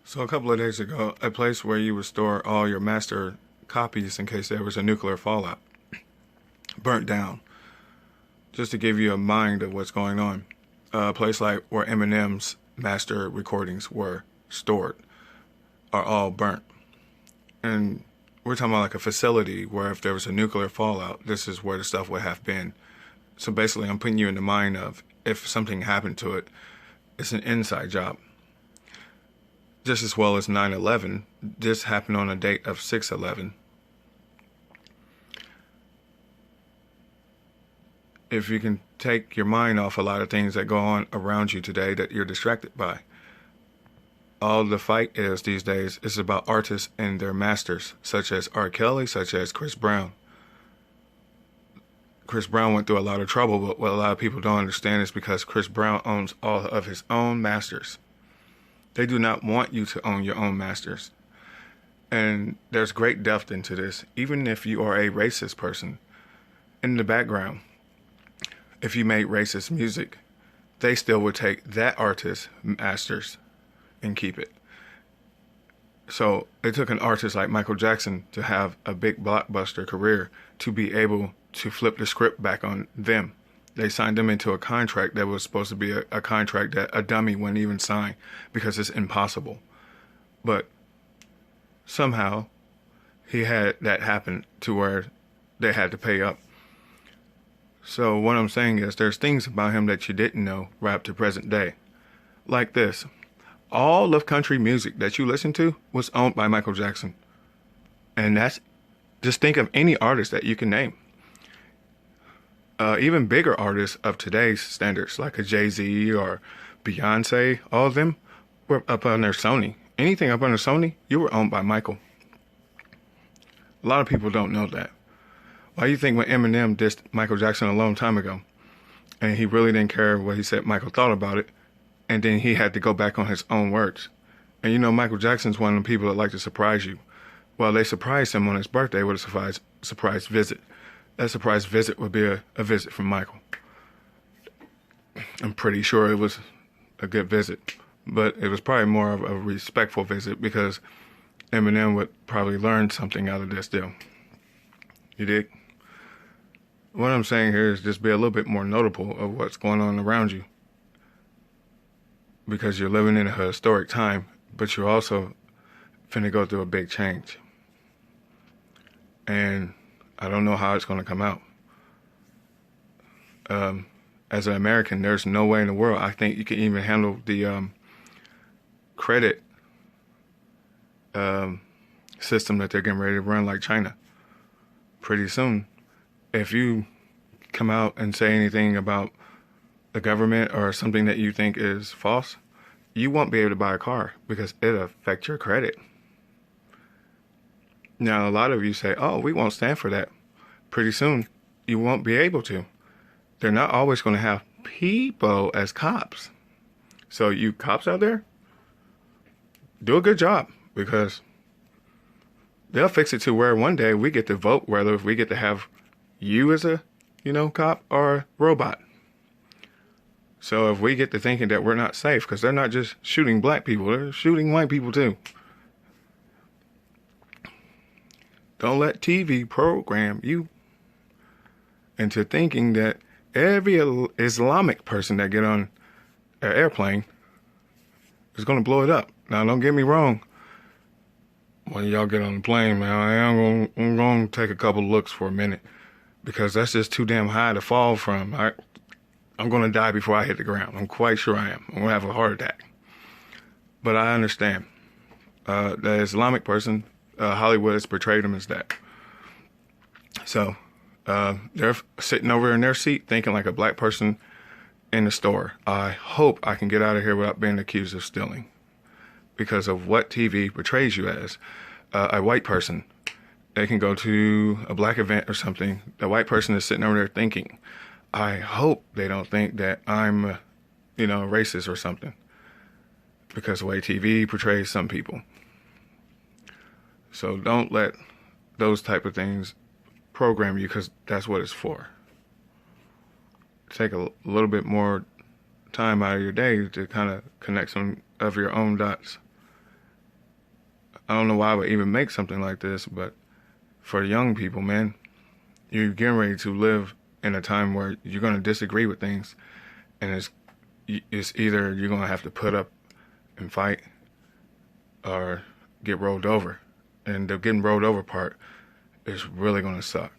So a couple of days ago, a place where you would store all your master copies in case there was a nuclear fallout burnt down. Just to give you a mind of what's going on, a place like where Eminem's master recordings were stored are all burnt. And we're talking about like a facility where if there was a nuclear fallout, this is where the stuff would have been. So basically, I'm putting you in the mind of if something happened to it, it's an inside job. Just as well as 9/11, this happened on a date of 6/11. If you can take your mind off a lot of things that go on around you today that you're distracted by, all the fight is these days is about artists and their masters, such as R. Kelly, such as Chris Brown. Chris Brown went through a lot of trouble, but what a lot of people don't understand is because Chris Brown owns all of his own masters. They do not want you to own your own masters. And there's great depth into this, even if you are a racist person. In the background, if you made racist music, they still would take that artist's masters and keep it. So it took an artist like Michael Jackson to have a big blockbuster career to be able to flip the script back on them. They signed them into a contract that was supposed to be a contract that a dummy wouldn't even sign because it's impossible. But somehow he had that happen to where they had to pay up. So what I'm saying is there's things about him that you didn't know right up to present day. Like this. All of country music that you listen to was owned by Michael Jackson. And that's, just think of any artist that you can name. Even bigger artists of today's standards, like a Jay-Z or Beyonce, all of them were up under Sony. Anything up under Sony, you were owned by Michael. A lot of people don't know that. Why do you think when Eminem dissed Michael Jackson a long time ago, and he really didn't care what he said Michael thought about it, and then he had to go back on his own words? And you know Michael Jackson's one of the people that like to surprise you. Well, they surprised him on his birthday with a surprise visit. That surprise visit would be a visit from Michael. I'm pretty sure it was a good visit, but it was probably more of a respectful visit because Eminem would probably learn something out of this deal. You dig? What I'm saying here is just be a little bit more notable of what's going on around you because you're living in a historic time, but you're also finna go through a big change. And I don't know how it's going to come out. As an American, there's no way in the world I think you can even handle the credit system that they're getting ready to run like China. Pretty soon, if you come out and say anything about the government or something that you think is false, you won't be able to buy a car because it'll affect your credit. Now, a lot of you say, oh, we won't stand for that. Pretty soon, you won't be able to. They're not always going to have people as cops. So you cops out there, do a good job because they'll fix it to where one day we get to vote whether if we get to have you as a, cop or a robot. So if we get to thinking that we're not safe, because they're not just shooting black people, they're shooting white people too. Don't let TV program you into thinking that every Islamic person that get on an airplane is going to blow it up. Now, don't get me wrong. When y'all get on the plane, man, I'm going to take a couple looks for a minute because that's just too damn high to fall from. I'm going to die before I hit the ground. I'm quite sure I am. I'm going to have a heart attack. But I understand. The Islamic person, Hollywood has portrayed them as that. So they're sitting over in their seat thinking like a black person in the store. I hope I can get out of here without being accused of stealing because of what TV portrays you as. A white person, they can go to a black event or something. The white person is sitting over there thinking, I hope they don't think that I'm, racist or something because the way TV portrays some people. So don't let those type of things program you because that's what it's for. Take a little bit more time out of your day to kind of connect some of your own dots I don't know why I would even make something like this, but for young people, man, you're getting ready to live in a time where you're going to disagree with things, and it's either you're going to have to put up and fight or get rolled over. And the getting rolled over part is really going to suck.